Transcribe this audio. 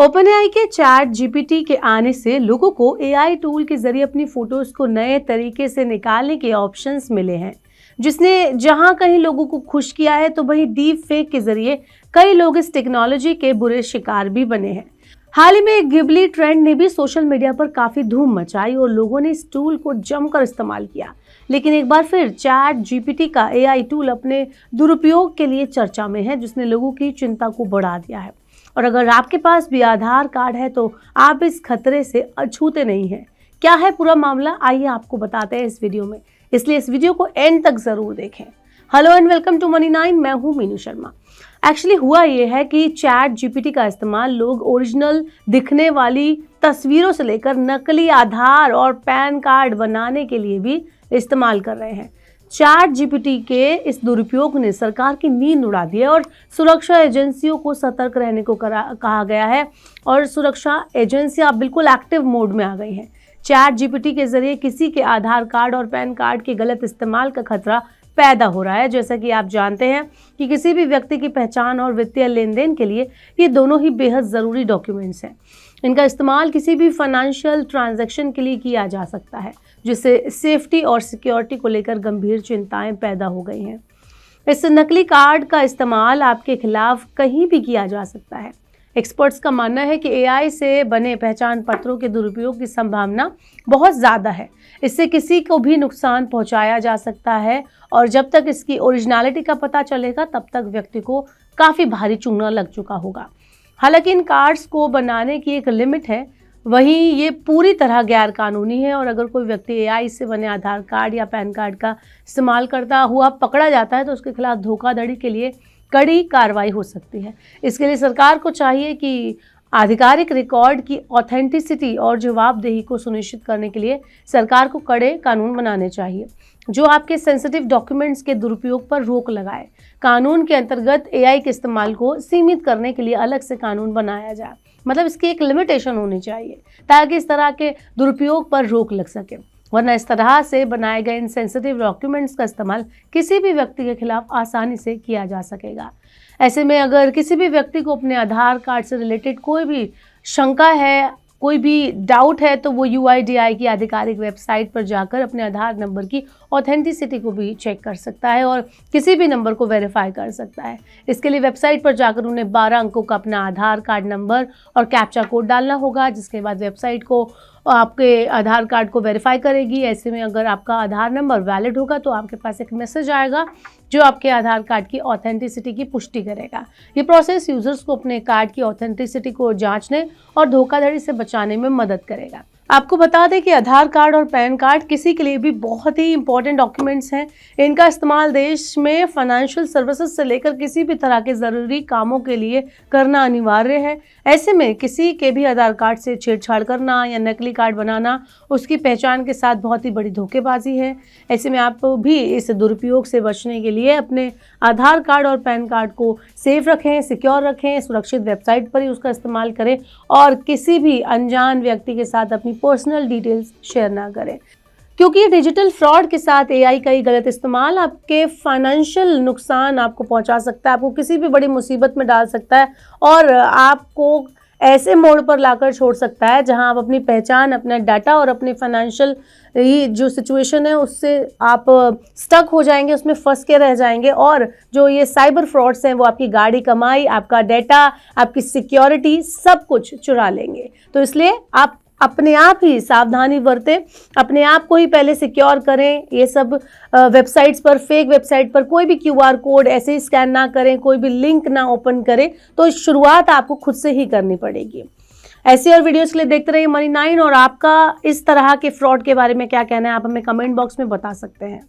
OpenAI के chat GPT के आने से लोगों को एआई टूल के जरिए अपनी फोटोज को नए तरीके से निकालने के ऑप्शंस मिले हैं, जिसने जहां कहीं लोगों को खुश किया है तो वहीं डीप फेक के जरिए कई लोग इस टेक्नोलॉजी के बुरे शिकार भी बने हैं। हाल ही में एक गिबली ट्रेंड ने भी सोशल मीडिया पर काफी धूम मचाई और लोगों ने इस टूल को जमकर इस्तेमाल किया। लेकिन एक बार फिर चैट जीपीटी का एआई टूल अपने दुरुपयोग के लिए चर्चा में है, जिसने लोगों की चिंता को बढ़ा दिया है। और अगर आपके पास भी आधार कार्ड है तो आप इस खतरे से अछूते नहीं हैं। क्या है पूरा मामला, आइए आपको बताते हैं इस वीडियो में, इसलिए इस वीडियो को एंड तक जरूर देखें। Hello and welcome to Money 9, मैं हूं मीनू शर्मा। एक्चुअली हुआ ये है कि चैट जीपीटी का इस्तेमाल लोग ओरिजिनल दिखने वाली तस्वीरों से लेकर नकली आधार और पैन कार्ड बनाने के लिए भी इस्तेमाल कर रहे हैं। चैट जीपीटी के इस दुरुपयोग ने सरकार की नींद उड़ा दी है और सुरक्षा एजेंसियों को सतर्क रहने को कहा गया है और सुरक्षा एजेंसियां बिल्कुल एक्टिव मोड में आ गई हैं। चैट जीपीटी के जरिए किसी के आधार कार्ड और पैन कार्ड के गलत इस्तेमाल का खतरा पैदा हो रहा है। जैसा कि आप जानते हैं कि किसी भी व्यक्ति की पहचान और वित्तीय लेन देन के लिए ये दोनों ही बेहद ज़रूरी डॉक्यूमेंट्स हैं। इनका इस्तेमाल किसी भी फाइनेंशियल ट्रांजैक्शन के लिए किया जा सकता है, जिससे सेफ्टी और सिक्योरिटी को लेकर गंभीर चिंताएं पैदा हो गई हैं। इस नकली कार्ड का इस्तेमाल आपके खिलाफ कहीं भी किया जा सकता है। एक्सपर्ट्स का मानना है कि एआई से बने पहचान पत्रों के दुरुपयोग की संभावना बहुत ज़्यादा है। इससे किसी को भी नुकसान पहुंचाया जा सकता है और जब तक इसकी ओरिजिनलिटी का पता चलेगा तब तक व्यक्ति को काफ़ी भारी चूना लग चुका होगा। हालांकि इन कार्ड्स को बनाने की एक लिमिट है, वहीं ये पूरी तरह गैर कानूनी है और अगर कोई व्यक्ति एआई से बने आधार कार्ड या पैन कार्ड का इस्तेमाल करता हुआ पकड़ा जाता है तो उसके खिलाफ धोखाधड़ी के लिए कड़ी कार्रवाई हो सकती है। इसके लिए सरकार को चाहिए कि आधिकारिक रिकॉर्ड की ऑथेंटिसिटी और जवाबदेही को सुनिश्चित करने के लिए सरकार को कड़े कानून बनाने चाहिए जो आपके सेंसिटिव डॉक्यूमेंट्स के दुरुपयोग पर रोक लगाए। कानून के अंतर्गत एआई के इस्तेमाल को सीमित करने के लिए अलग से कानून बनाया जाए, मतलब इसकी एक लिमिटेशन होनी चाहिए ताकि इस तरह के दुरुपयोग पर रोक लग सके, वरना इस तरह से बनाए गए इन सेंसिटिव डॉक्यूमेंट्स का इस्तेमाल किसी भी व्यक्ति के खिलाफ आसानी से किया जा सकेगा। ऐसे में अगर किसी भी व्यक्ति को अपने आधार कार्ड से रिलेटेड कोई भी शंका है, कोई भी डाउट है, तो वो यूआईडीआई की आधिकारिक वेबसाइट पर जाकर अपने आधार नंबर की ऑथेंटिसिटी को भी चेक कर सकता है और किसी भी नंबर को वेरीफाई कर सकता है। इसके लिए वेबसाइट पर जाकर उन्हें 12 अंकों का अपना आधार कार्ड नंबर और कैप्चा कोड डालना होगा, जिसके बाद वेबसाइट को आपके आधार कार्ड को वेरीफाई करेगी। ऐसे में अगर आपका आधार नंबर वैलिड होगा तो आपके पास एक मैसेज आएगा जो आपके आधार कार्ड की ऑथेंटिसिटी की पुष्टि करेगा। ये प्रोसेस यूजर्स को अपने कार्ड की ऑथेंटिसिटी को जांचने और धोखाधड़ी से बचाने में मदद करेगा। आपको बता दें कि आधार कार्ड और पैन कार्ड किसी के लिए भी बहुत ही इंपॉर्टेंट डॉक्यूमेंट्स हैं। इनका इस्तेमाल देश में फाइनेंशियल सर्विसेज से लेकर किसी भी तरह के ज़रूरी कामों के लिए करना अनिवार्य है। ऐसे में किसी के भी आधार कार्ड से छेड़छाड़ करना या नकली कार्ड बनाना उसकी पहचान के साथ बहुत ही बड़ी धोखेबाजी है। ऐसे में आप भी इस दुरुपयोग से बचने के लिए अपने आधार कार्ड और पैन कार्ड को सेफ रखें, सिक्योर रखें, सुरक्षित वेबसाइट पर ही उसका इस्तेमाल करें और किसी भी अनजान व्यक्ति के साथ अपनी पर्सनल डिटेल्स शेयर ना करें, क्योंकि डिजिटल फ्रॉड के साथ एआई का ही गलत इस्तेमाल आपके फाइनेंशियल नुकसान आपको पहुंचा सकता है, आपको किसी भी बड़ी मुसीबत में डाल सकता है और आपको ऐसे मोड़ पर लाकर छोड़ सकता है जहां आप अपनी पहचान, अपना डाटा और अपने फाइनेंशियल जो सिचुएशन है उससे आप स्टक हो जाएंगे, उसमें फंस के रह जाएंगे और जो ये साइबर फ्रॉड्स हैं वो आपकी गाड़ी कमाई, आपका डाटा, आपकी सिक्योरिटी सब कुछ चुरा लेंगे। तो इसलिए आप अपने आप ही सावधानी बरतें, अपने आप को ही पहले सिक्योर करें। ये सब वेबसाइट्स पर, फेक वेबसाइट पर कोई भी क्यूआर कोड ऐसे ही स्कैन ना करें, कोई भी लिंक ना ओपन करें। तो शुरुआत आपको खुद से ही करनी पड़ेगी। ऐसे और वीडियोस के लिए देखते रहिए मनी 9 और आपका इस तरह के फ्रॉड के बारे में क्या कहना है आप हमें कमेंट बॉक्स में बता सकते हैं।